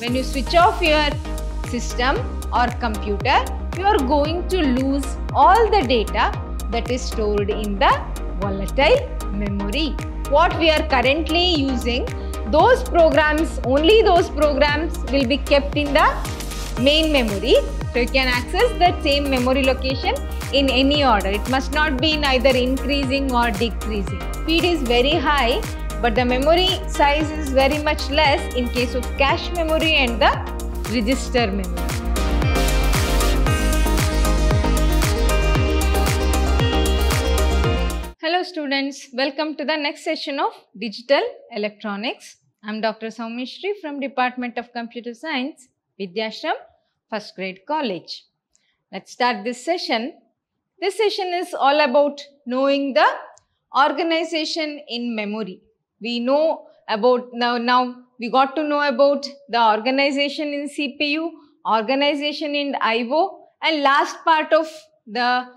when you switch off your system or computer, you are going to lose all the data that is stored in the volatile memory. What we are currently using, those programs, only those programs will be kept in the main memory. So you can access that same memory location in any order. It must not be in either increasing or decreasing. Speed is very high, but the memory size is very much less in case of cache memory and the register memory. Hello students, welcome to the next session of Digital Electronics. I am Dr. Soumyashree from Department of Computer Science, Vidhyashram, First Grade College. Let's start this session. This session is all about knowing the organization in memory. We know about, now we got to know about the organization in CPU, organization in I/O, and last part of the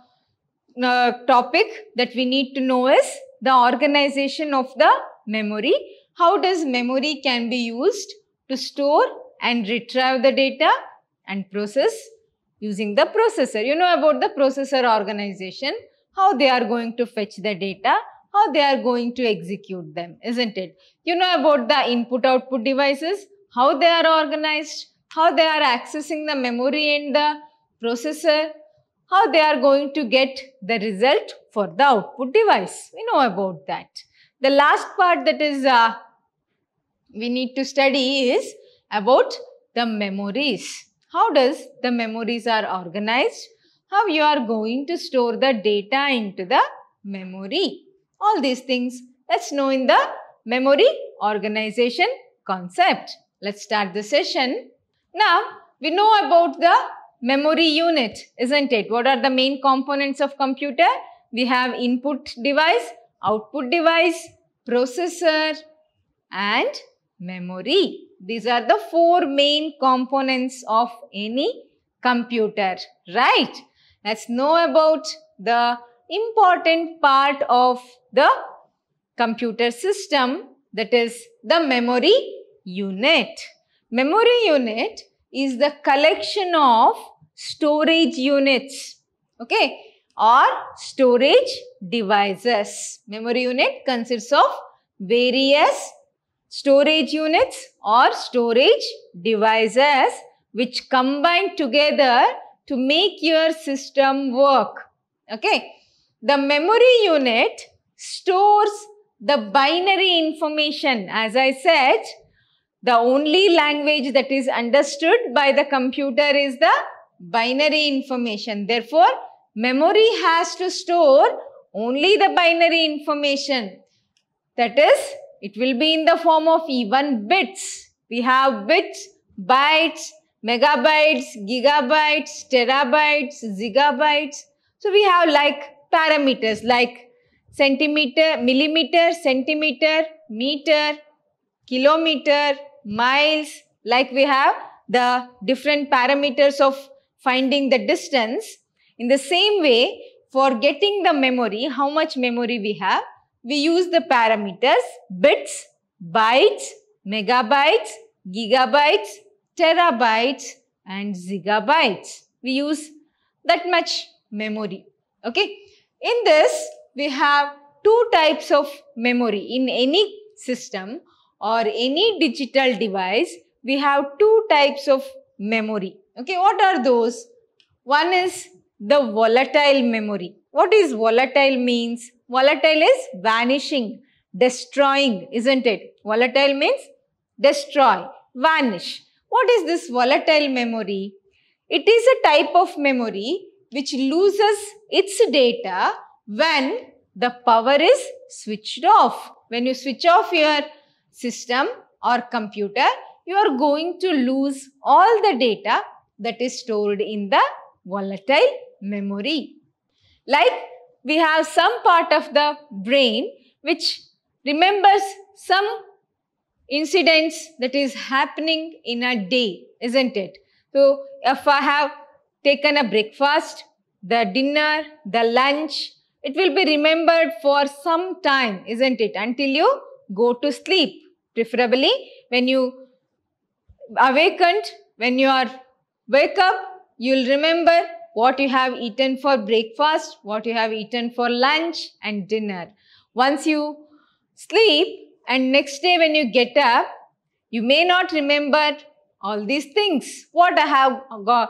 topic that we need to know is the organization of the memory. How does memory can be used to store and retrieve the data and process using the processor. You know about the processor organization, how they are going to fetch the data, how they are going to execute them, isn't it? You know about the input-output devices, how they are organized, how they are accessing the memory and the processor, how they are going to get the result for the output device. We know about that. The last part that is we need to study is about the memories. How does the memories are organized? How you are going to store the data into the memory? All these things let's know in the memory organization concept. Let's start the session. Now we know about the memory unit, isn't it? What are the main components of computer? We have input device, output device, processor and memory. These are the four main components of any computer, right? Let's know about the important part of the computer system, that is the memory unit. Memory unit is the collection of storage units, okay, or storage devices. Memory unit consists of various storage units or storage devices which combine together to make your system work, okay. The memory unit stores the binary information. As I said, the only language that is understood by the computer is the binary information. Therefore, memory has to store only the binary information. That is, it will be in the form of even bits. We have bits, bytes, megabytes, gigabytes, terabytes, gigabytes. So, we have like parameters like centimeter, millimeter, centimeter, meter, kilometer, miles, like we have the different parameters of finding the distance. In the same way, for getting the memory, how much memory we have, we use the parameters bits, bytes, megabytes, gigabytes, terabytes and gigabytes. We use that much memory, okay. In this, we have two types of memory. In any system or any digital device, we have two types of memory. Okay, what are those? One is the volatile memory. What is volatile means? Volatile is vanishing, destroying, isn't it? Volatile means destroy, vanish. What is this volatile memory? It is a type of memory which loses its data when the power is switched off. When you switch off your system or computer, you are going to lose all the data that is stored in the volatile memory. Like we have some part of the brain which remembers some incidents that is happening in a day, isn't it? So, if I have taken a breakfast, the dinner, the lunch, it will be remembered for some time, isn't it? Until you go to sleep. Preferably when you awakened, when you are wake up, you'll remember what you have eaten for breakfast, what you have eaten for lunch and dinner. Once you sleep and next day when you get up, you may not remember all these things. What I have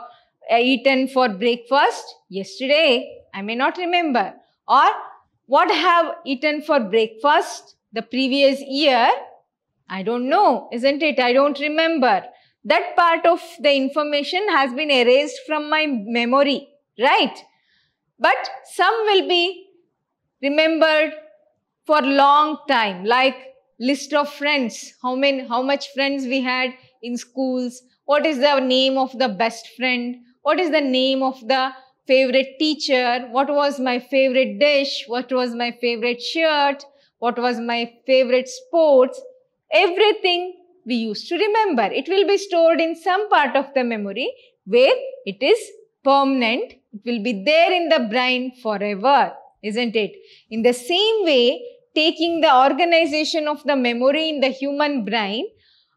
eaten for breakfast yesterday, I may not remember. Or what I have eaten for breakfast the previous year, I don't know, isn't it? I don't remember. That part of the information has been erased from my memory, right? But some will be remembered for long time, like list of friends, how much friends we had in schools, what is the name of the best friend, what is the name of the favorite teacher, what was my favorite dish, what was my favorite shirt, what was my favorite sports, everything we used to remember. It will be stored in some part of the memory where it is permanent. It will be there in the brain forever, isn't it? In the same way, taking the organization of the memory in the human brain,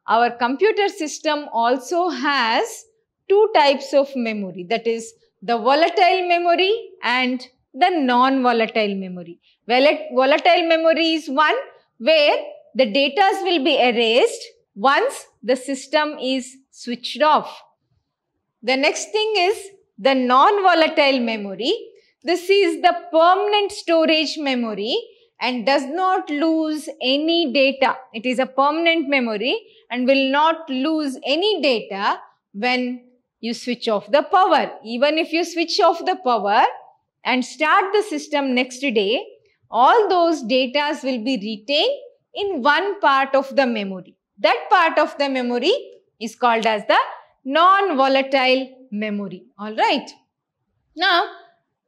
our computer system also has two types of memory, that is the volatile memory and the non-volatile memory. Volatile memory is one where the data will be erased once the system is switched off. The next thing is the non-volatile memory. This is the permanent storage memory and does not lose any data. It is a permanent memory and will not lose any data when you switch off the power. Even if you switch off the power and start the system next day, all those data will be retained in one part of the memory. That part of the memory is called as the non-volatile memory. All right. Now,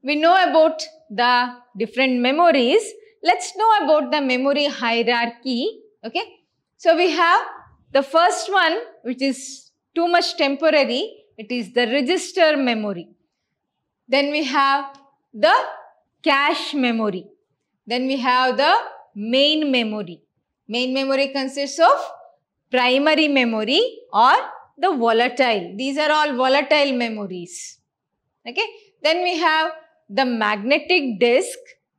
we know about the different memories. Let's know about the memory hierarchy. Okay. So, we have the first one, which is too much temporary. It is the register memory. Then we have the cache memory. Then we have the main memory. Main memory consists of primary memory or the volatile. These are all volatile memories. Okay. Then we have the magnetic disk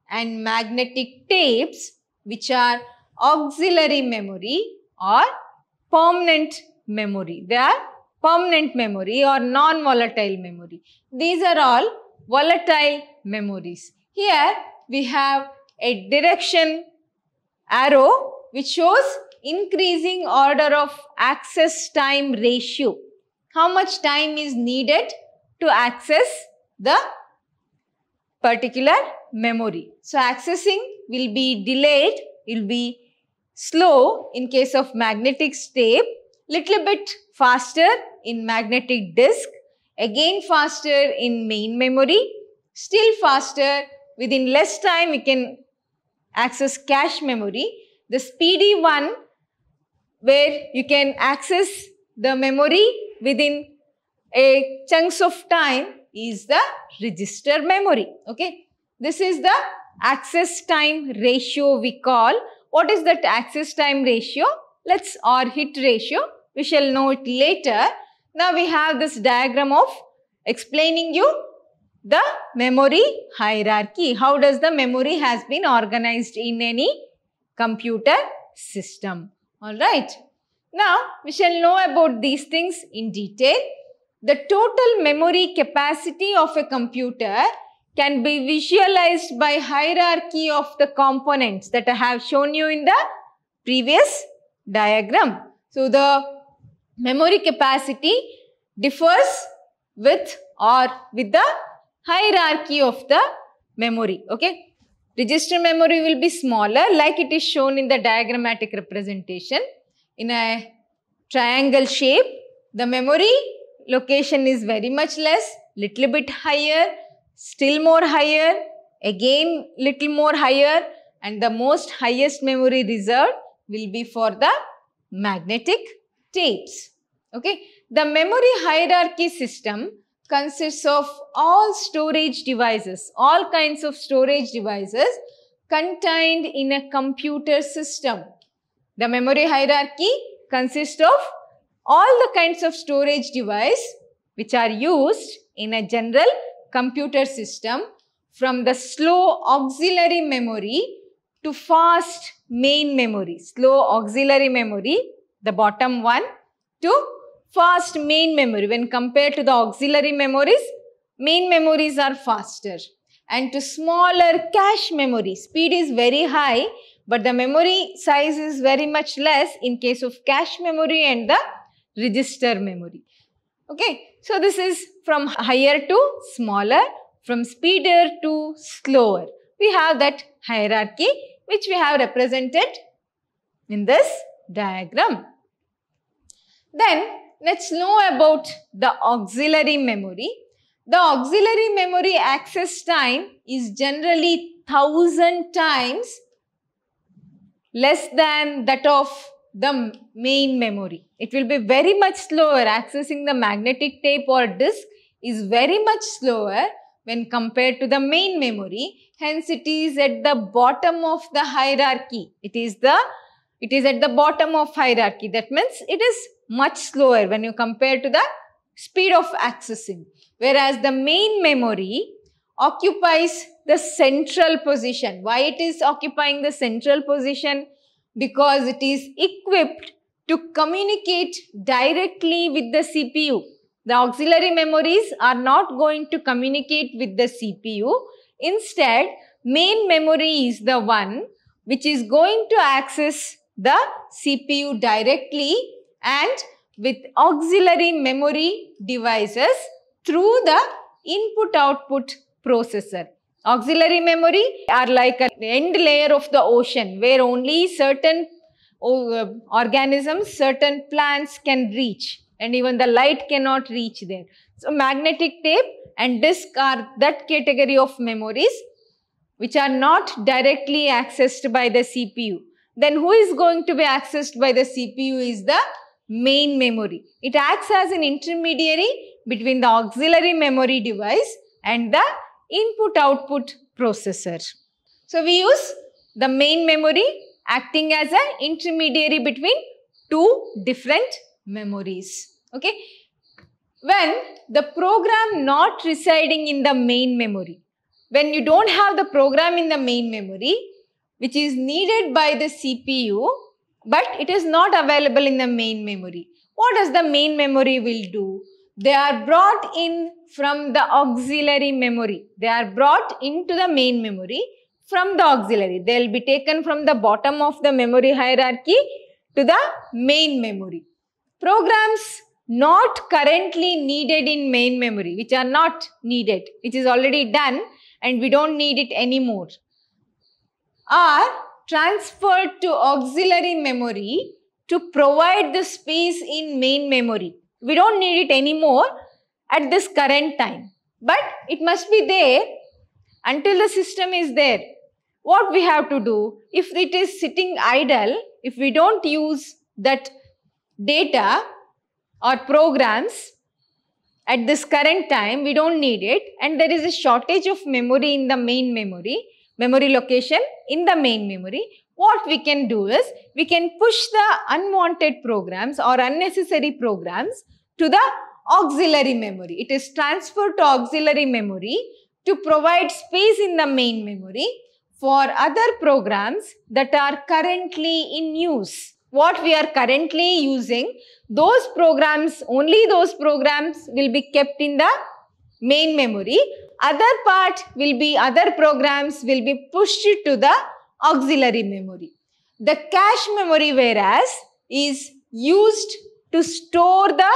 and magnetic tapes, which are auxiliary memory or permanent memory. They are permanent memory or non-volatile memory. These are all volatile memories. Here we have a direction arrow which shows increasing order of access time ratio. How much time is needed to access the particular memory. So, accessing will be delayed, it will be slow in case of magnetic tape, little bit faster in magnetic disk, again faster in main memory, still faster, within less time we can access cache memory. The speedy one where you can access the memory within a chunks of time is the register memory. Okay. This is the access time ratio we call. What is that access time ratio? Or hit ratio. We shall know it later. Now we have this diagram of explaining you the memory hierarchy. How does the memory has been organized in any computer system. Alright. Now we shall know about these things in detail. The total memory capacity of a computer can be visualized by hierarchy of the components that I have shown you in the previous diagram. So, the memory capacity differs with the hierarchy of the memory. Okay. Register memory will be smaller like it is shown in the diagrammatic representation. In a triangle shape, the memory location is very much less, little bit higher, still more higher, again little more higher, and the most highest memory reserved will be for the magnetic tapes. Okay. The memory hierarchy system consists of all storage devices, all kinds of storage devices contained in a computer system. The memory hierarchy consists of all the kinds of storage device which are used in a general computer system, from the slow auxiliary memory to fast main memory. Slow auxiliary memory, the bottom one, to fast main memory. When compared to the auxiliary memories, main memories are faster. And to smaller cache memory, speed is very high, but the memory size is very much less in case of cache memory and the register memory. Okay, so this is from higher to smaller, from speeder to slower. We have that hierarchy which we have represented in this diagram. Then let's know about the auxiliary memory. The auxiliary memory access time is generally 1000 times less than that of the main memory. It will be very much slower. Accessing the magnetic tape or disk is very much slower when compared to the main memory. Hence, it is at the bottom of the hierarchy. It is at the bottom of hierarchy. That means it is much slower when you compare to the speed of accessing. Whereas the main memory occupies the central position. Why it is occupying the central position? Because it is equipped to communicate directly with the CPU. The auxiliary memories are not going to communicate with the CPU. Instead, main memory is the one which is going to access the CPU directly and with auxiliary memory devices through the input-output processor. Auxiliary memory are like an end layer of the ocean where only certain organisms, certain plants can reach, and even the light cannot reach there. So magnetic tape and disk are that category of memories which are not directly accessed by the CPU. Then who is going to be accessed by the CPU is the main memory. It acts as an intermediary between the auxiliary memory device and the input-output processor. So we use the main memory acting as an intermediary between two different memories. Okay. When the program not residing in the main memory, when you don't have the program in the main memory which is needed by the CPU, but it is not available in the main memory, what does the main memory will do? They are brought in from the auxiliary memory. They are brought into the main memory from the auxiliary. They will be taken from the bottom of the memory hierarchy to the main memory. Programs not currently needed in main memory, which are not needed, which is already done and we don't need it anymore, are transferred to auxiliary memory to provide the space in main memory. We don't need it anymore at this current time, but it must be there until the system is there. What we have to do, if it is sitting idle, if we don't use that data or programs at this current time, we don't need it, and there is a shortage of memory in the main memory, memory location in the main memory, what we can do is, we can push the unwanted programs or unnecessary programs to the auxiliary memory. It is transferred to auxiliary memory to provide space in the main memory for other programs that are currently in use. What we are currently using, those programs, only those programs will be kept in the main memory. Other programs will be pushed to the auxiliary memory. The cache memory, whereas, is used to store the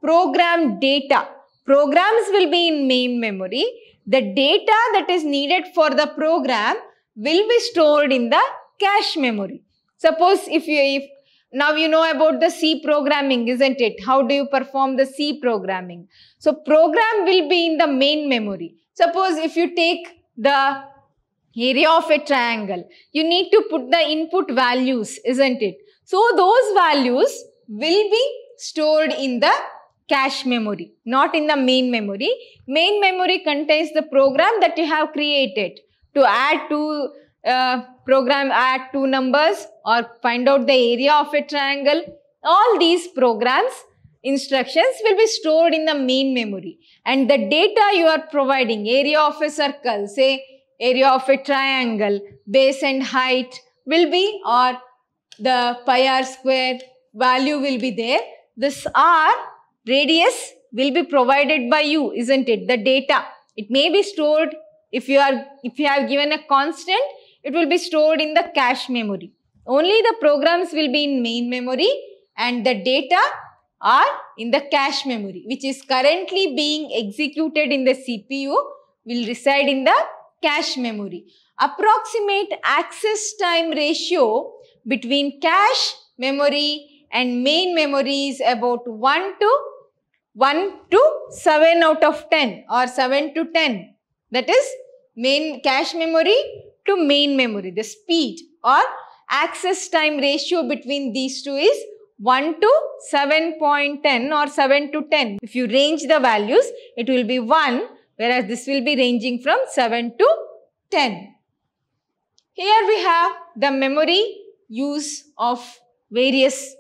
program data. Programs will be in main memory. The data that is needed for the program will be stored in the cache memory. Suppose if now you know about the C programming, isn't it? How do you perform the C programming? So program will be in the main memory. Suppose if you take the area of a triangle, you need to put the input values, isn't it? So those values will be stored in the cache memory, not in the main memory. Main memory contains the program that you have created to add two numbers or find out the area of a triangle. All these programs instructions will be stored in the main memory, and the data you are providing, area of a circle, say area of a triangle, base and height will be, or the pi r square value will be there. This r radius will be provided by you, isn't it? The data, it may be stored, if you have given a constant, it will be stored in the cache memory. Only the programs will be in main memory and the data are in the cache memory, which is currently being executed in the CPU, will reside in the cache memory. Approximate access time ratio between cache memory and main memory is about 1 to 7 out of 10 or 7 to 10. That is main cache memory to main memory. The speed or access time ratio between these two is 1 to 7.10 or 7 to 10. If you range the values, it will be 1, whereas this will be ranging from 7 to 10. Here we have the memory use of various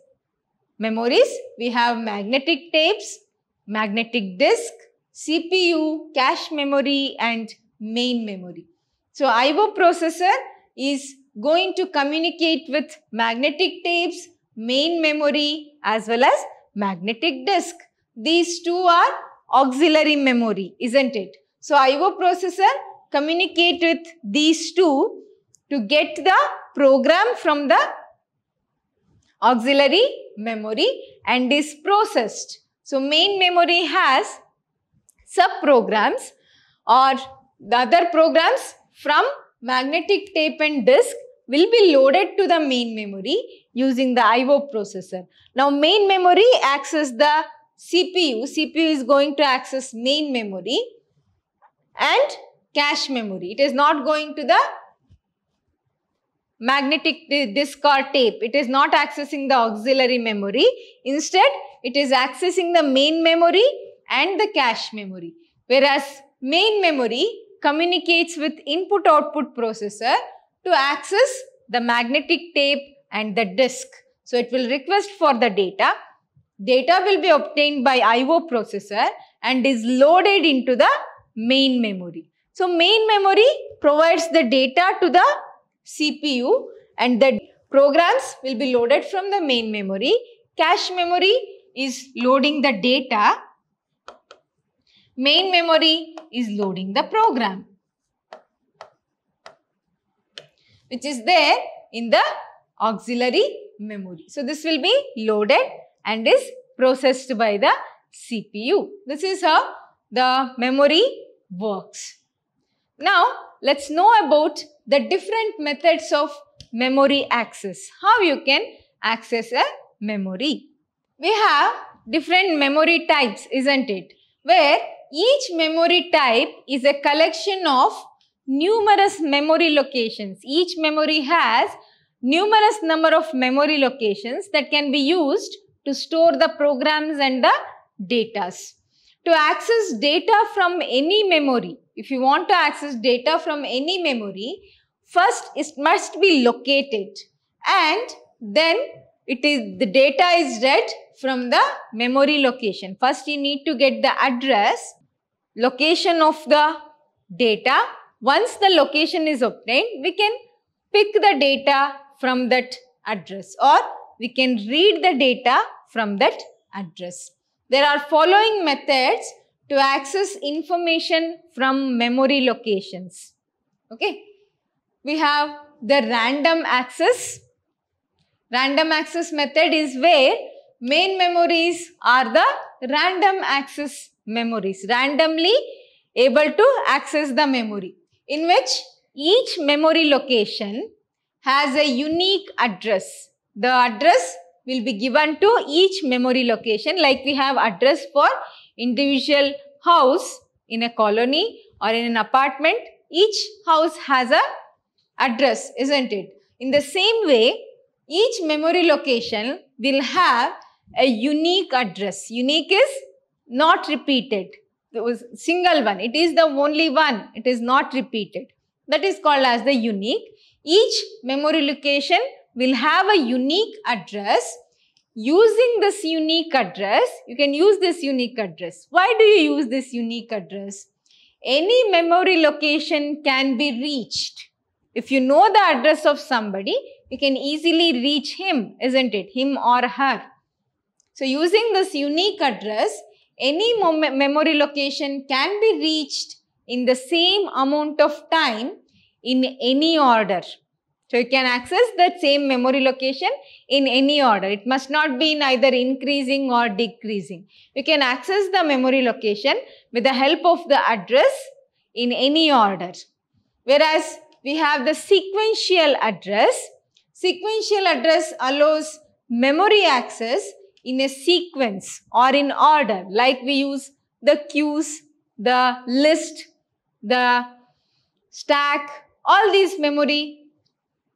memories. We have magnetic tapes, magnetic disk, CPU, cache memory and main memory. So IO processor is going to communicate with magnetic tapes, main memory as well as magnetic disk. These two are auxiliary memory, isn't it? So IO processor communicate with these two to get the program from the auxiliary memory and is processed. So main memory has sub-programs or the other programs from magnetic tape and disk will be loaded to the main memory using the IO processor. Now main memory access the CPU. CPU is going to access main memory and cache memory. It is not going to the magnetic disk or tape. It is not accessing the auxiliary memory. Instead, it is accessing the main memory and the cache memory. Whereas main memory communicates with input-output processor to access the magnetic tape and the disk. So it will request for the data. Data will be obtained by IO processor and is loaded into the main memory. So main memory provides the data to the CPU and the programs will be loaded from the main memory. Cache memory is loading the data. Main memory is loading the program, which is there in the auxiliary memory. So this will be loaded and is processed by the CPU. This is how the memory works. Now let's know about the different methods of memory access. How you can access a memory. We have different memory types, isn't it? Where each memory type is a collection of numerous memory locations. Each memory has numerous number of memory locations that can be used to store the programs and the datas. To access data from any memory, if you want to access data from any memory, first it must be located and then the data is read from the memory location. First you need to get the address, location of the data. Once the location is obtained, we can pick the data from that address or we can read the data from that address. There are following methods to access information from memory locations. Okay. We have the random access. Random access method is where main memories are the random access memories, randomly able to access the memory, in which each memory location has a unique address. The address will be given to each memory location, like we have address for individual house in a colony or in an apartment. Each house has a address, isn't it? In the same way, each memory location will have a unique address. Unique is not repeated. It was single one. It is the only one. It is not repeated. That is called as the unique. Each memory location will have a unique address. using this unique address, you can use this unique address. Why do you use this unique address? Any memory location can be reached. If you know the address of somebody, you can easily reach him, isn't it? Him or her. So using this unique address, any memory location can be reached in the same amount of time in any order. So you can access that same memory location in any order. It must not be in either increasing or decreasing. You can access the memory location with the help of the address in any order. Whereas we have the sequential address. Sequential address allows memory access in a sequence or in order, like we use the queues, the list, the stack. All these memory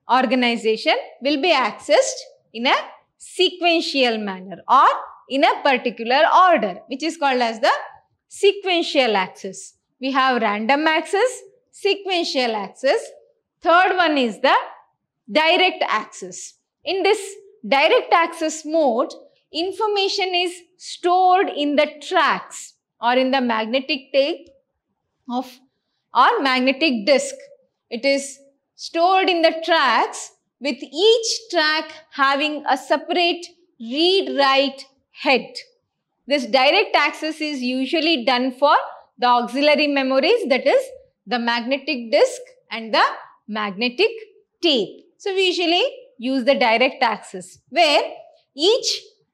organization will be accessed in a sequential manner or in a particular order, which is called as the sequential access. We have random access, sequential access. Third one is the direct access. In this direct access mode, information is stored in the tracks or in the magnetic tape of or magnetic disk. It is stored in the tracks with each track having a separate read-write head. This direct access is usually done for the auxiliary memories, that is the magnetic disk and the magnetic tape. So we usually use the direct access where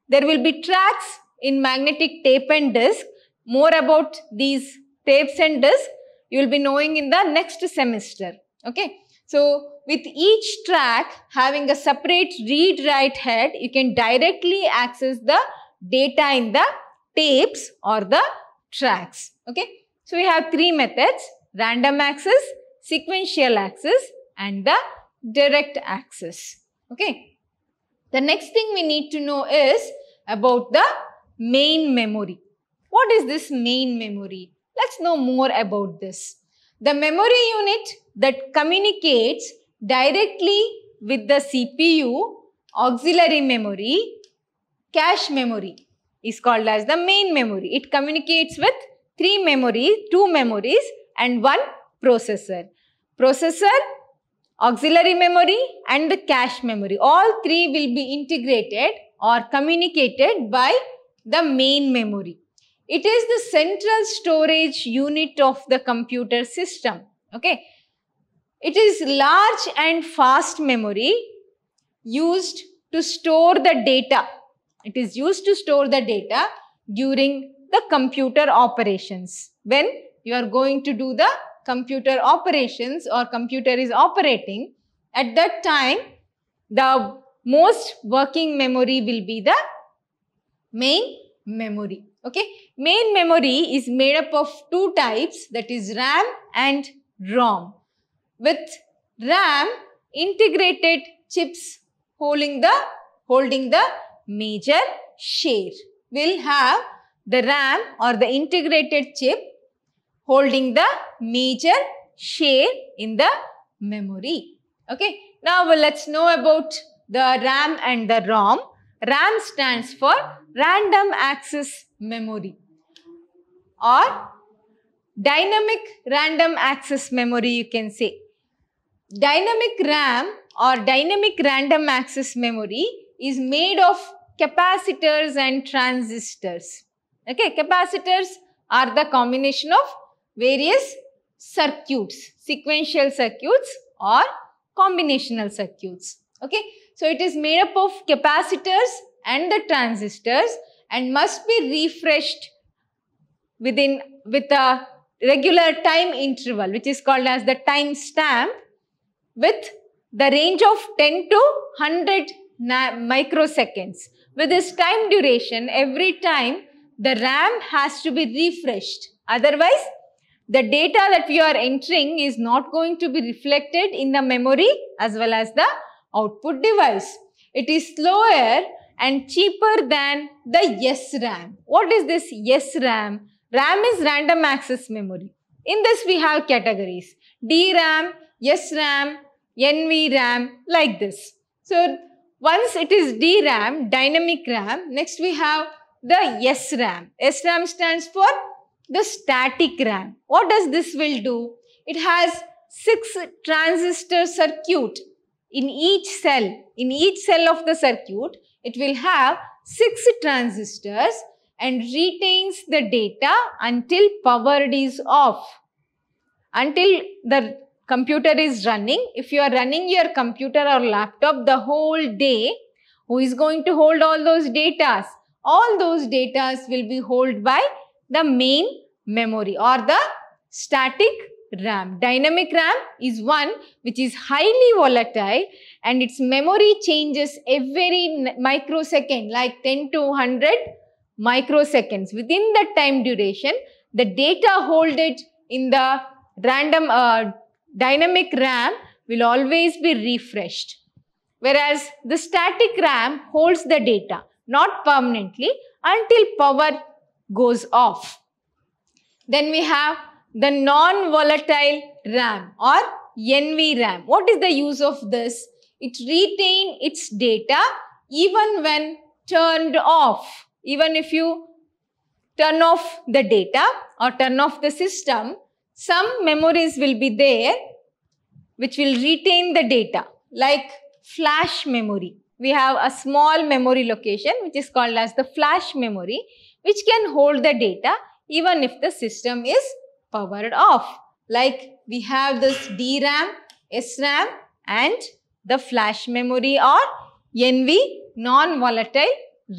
there will be tracks in magnetic tape and disk. More about these tapes and disks you will be knowing in the next semester. Okay. So with each track having a separate read-write head, you can directly access the data in the tapes or the tracks. Okay. So we have three methods: random access, sequential access and the direct access. Okay. The next thing we need to know is about the main memory. What is this main memory? Let's know more about this. The memory unit that communicates directly with the CPU, auxiliary memory, cache memory is called as the main memory. It communicates with two memories and one processor. Processor, auxiliary memory and the cache memory. All three will be integrated or communicated by the main memory. It is the central storage unit of the computer system. Okay. It is large and fast memory used to store the data. It is used to store the data during the computer operations. When you are going to do the computer operations or computer is operating, at that time the most working memory will be the main memory. Okay. Main memory is made up of two types, that is RAM and ROM. With RAM, integrated chips holding the major share. We'll have the RAM or the integrated chip holding the major share in the memory. Okay. Now let's know about the RAM and the ROM. RAM stands for random access memory or dynamic random access memory, you can say. Dynamic RAM or dynamic random access memory is made of capacitors and transistors. Okay, capacitors are the combination of various circuits, sequential circuits or combinational circuits. Okay, so it is made up of capacitors and the transistors and must be refreshed with a regular time interval, which is called as the time stamp, with the range of 10 to 100 microseconds. With this time duration, every time the RAM has to be refreshed. Otherwise, the data that you are entering is not going to be reflected in the memory as well as the output device. It is slower and cheaper than the SRAM. What is this SRAM? RAM is random access memory. In this we have categories: DRAM, SRAM, NVRAM, like this. So Once it is DRAM, dynamic RAM, next we have the SRAM. SRAM stands for the static RAM. What does this will do? It has 6 transistor circuit in each cell. In each cell of the circuit, it will have 6 transistors and retains the data until power is off. Until the computer is running. If you are running your computer or laptop the whole day, who is going to hold all those datas? All those datas will be held by the main memory or the static RAM. Dynamic RAM is one which is highly volatile and its memory changes every microsecond, like 10 to 100 microseconds. Within that time duration, the data holded in the dynamic RAM will always be refreshed. Whereas the static RAM holds the data, not permanently, until power goes off. Then we have the non-volatile RAM or NVRAM. What is the use of this? It retains its data even when turned off. Even if you turn off the data or turn off the system, some memories will be there which will retain the data, like flash memory. We have a small memory location which is called as the flash memory, which can hold the data even if the system is powered off. Like we have this DRAM, SRAM and the flash memory or NV, non-volatile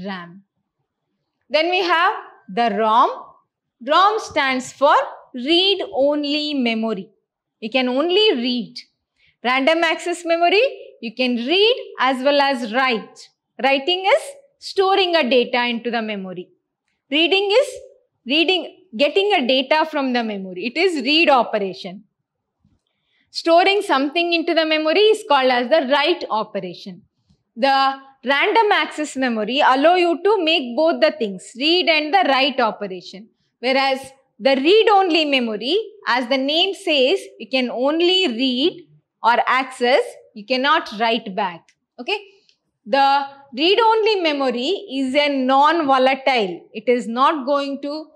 RAM. Then we have the ROM. ROM stands for read-only memory. You can only read. Random access memory, you can read as well as write. Writing is storing a data into the memory. Reading is getting a data from the memory. It is read operation. Storing something into the memory is called as the write operation. The random access memory allow you to make both the things, read and the write operation. Whereas the read-only memory, as the name says, you can only read or access, you cannot write back. Okay? The read-only memory is a non-volatile. It is not going to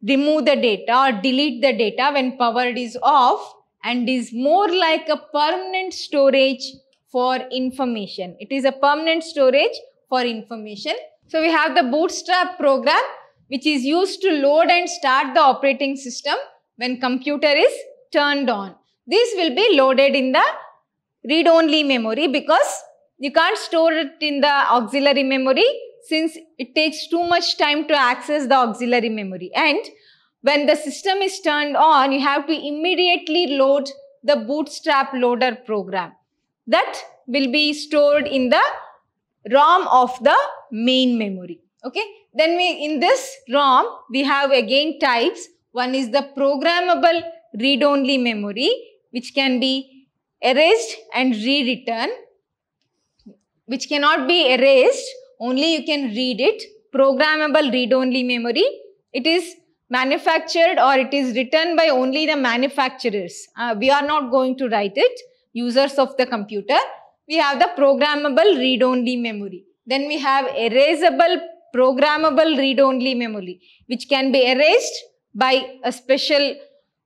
remove the data or delete the data when power is off and is more like a permanent storage for information. It is a permanent storage for information. So we have the bootstrap program which is used to load and start the operating system when computer is turned on. This will be loaded in the read-only memory because you can't store it in the auxiliary memory since it takes too much time to access the auxiliary memory. And when the system is turned on, you have to immediately load the bootstrap loader program. That will be stored in the ROM of the main memory. Okay. Then in this ROM, we have again types. One is the programmable read-only memory, which can be erased and rewritten, which cannot be erased, only you can read it. Programmable read-only memory. It is manufactured or it is written by only the manufacturers. We are not going to write it, users of the computer. We have the programmable read-only memory. Then we have erasable programmable read-only memory, which can be erased by a special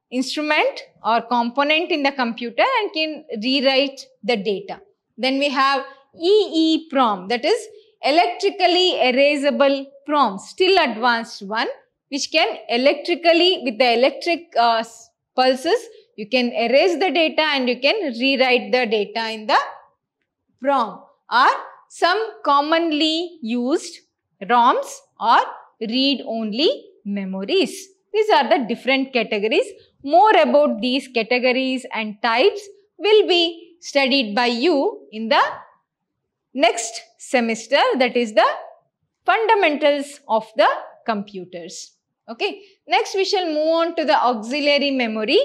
instrument or component in the computer and can rewrite the data. Then we have EEPROM, that is electrically erasable PROM, still advanced one, which can electrically, with the electric pulses, you can erase the data and you can rewrite the data in the PROM. Or some commonly used ROMs or read-only memories. These are the different categories. More about these categories and types will be studied by you in the next semester, that is the fundamentals of the computers. Okay. Next we shall move on to the auxiliary memory.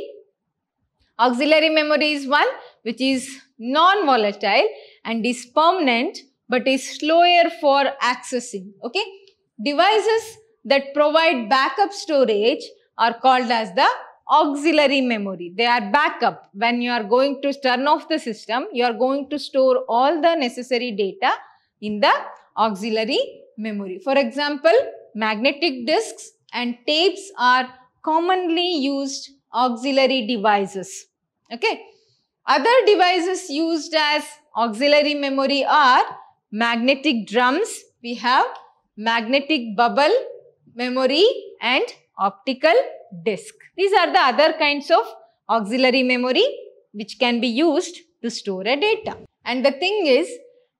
Auxiliary memory is one which is non-volatile and is permanent but is slower for accessing. Okay. Devices that provide backup storage are called as the auxiliary memory. They are backup. When you are going to turn off the system, you are going to store all the necessary data in the auxiliary memory. For example, magnetic disks and tapes are commonly used auxiliary devices. Okay. Other devices used as auxiliary memory are magnetic drums. We have magnetic bubble memory and optical disk. These are the other kinds of auxiliary memory which can be used to store a data. And the thing is,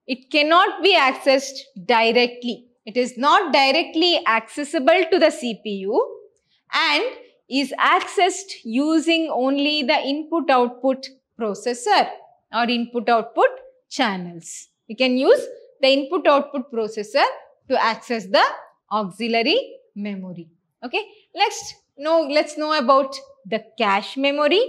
it cannot be accessed directly. It is not directly accessible to the CPU and is accessed using only the input-output processor or input-output channels. We can use the input-output processor to access the auxiliary memory. Okay, let's know about the cache memory.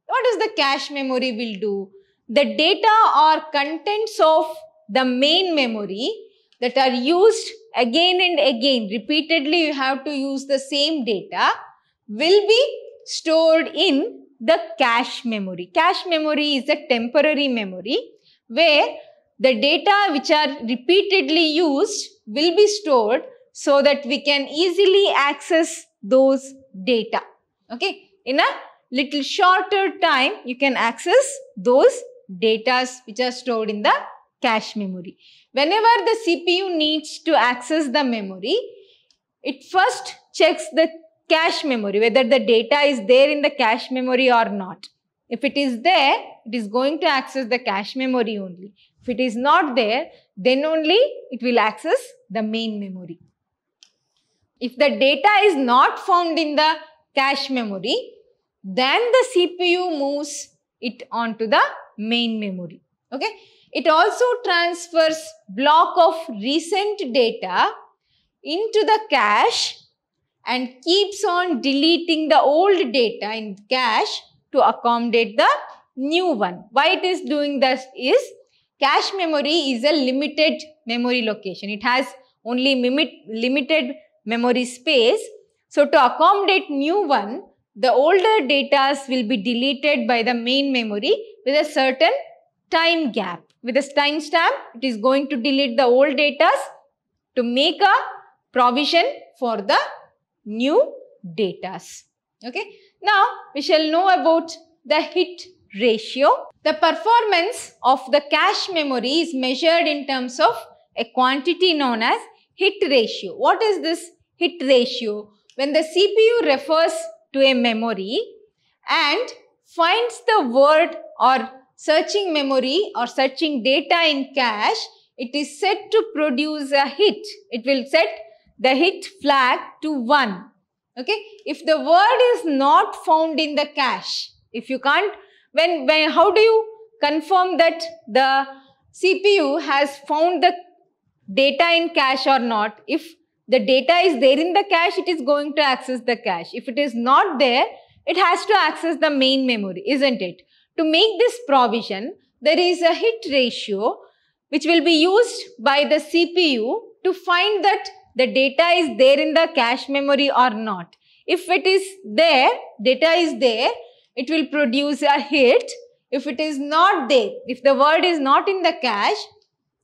What does the cache memory will do? The data or contents of the main memory that are used again and again, repeatedly you have to use the same data, will be stored in the cache memory. Cache memory is a temporary memory where the data which are repeatedly used will be stored so that we can easily access those data. Okay, in a little shorter time you can access those data which are stored in the cache memory. Whenever the CPU needs to access the memory, it first checks the cache memory, whether the data is there in the cache memory or not. If it is there, it is going to access the cache memory only. If it is not there, then only it will access the main memory. If the data is not found in the cache memory, then the CPU moves it onto the main memory. Okay. It also transfers block of recent data into the cache and keeps on deleting the old data in cache to accommodate the new one. Why it is doing this is, cache memory is a limited memory location. It has only limited memory space. So to accommodate new one, the older data will be deleted by the main memory with a certain time gap. With a timestamp, it is going to delete the old data to make a provision for the new data. Okay. Now, we shall know about the hit ratio. The performance of the cache memory is measured in terms of a quantity known as hit ratio. What is this hit ratio? When the CPU refers to a memory and finds the word or searching memory or searching data in cache, it is set to produce a hit. It will set the hit flag to 1. Okay. If the word is not found in the cache, if you can't, how do you confirm that the CPU has found the data in cache or not? If the data is there in the cache, it is going to access the cache. If it is not there, it has to access the main memory, isn't it? To make this provision, there is a hit ratio which will be used by the CPU to find that the data is there in the cache memory or not. If it is there, data is there, it will produce a hit. If it is not there, if the word is not in the cache,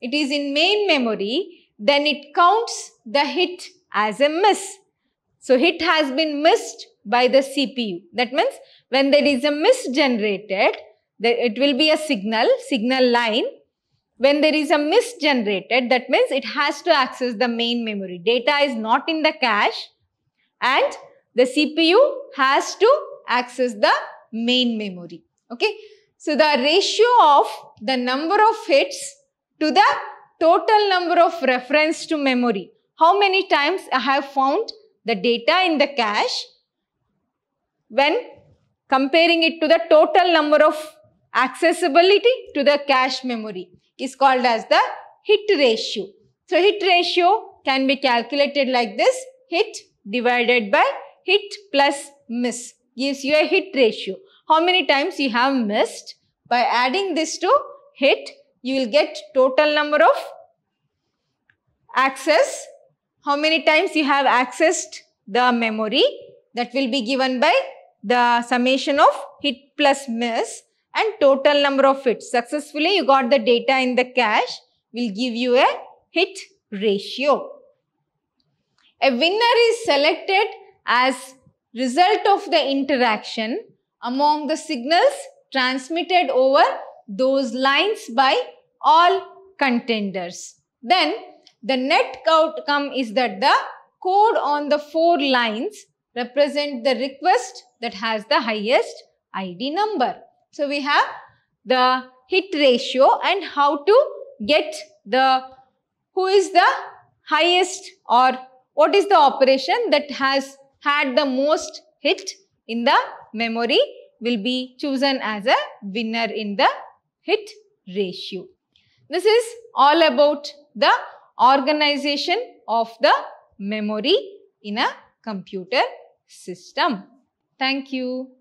it is in main memory, then it counts the hit as a miss. So, hit has been missed by the CPU. That means when there is a miss generated, it will be a signal line. When there is a miss generated, that means it has to access the main memory. Data is not in the cache and the CPU has to access the main memory. Okay. So, the ratio of the number of hits to the total number of reference to memory. How many times I have found the data in the cache when comparing it to the total number of accessibility to the cache memory is called as the hit ratio. So, hit ratio can be calculated like this: hit divided by hit plus miss gives you a hit ratio. How many times you have missed? By adding this to hit, you will get total number of access. How many times you have accessed the memory, that will be given by the summation of hit plus miss and total number of hits. Successfully you got the data in the cache will give you a hit ratio. A winner is selected as result of the interaction among the signals transmitted over those lines by all contenders. Then the net outcome is that the code on the 4 lines represent the request that has the highest ID number. So we have the hit ratio and how to get the who is the highest or what is the operation that has had the most hit in the memory will be chosen as a winner in the hit ratio. This is all about the organization of the memory in a computer system. Thank you.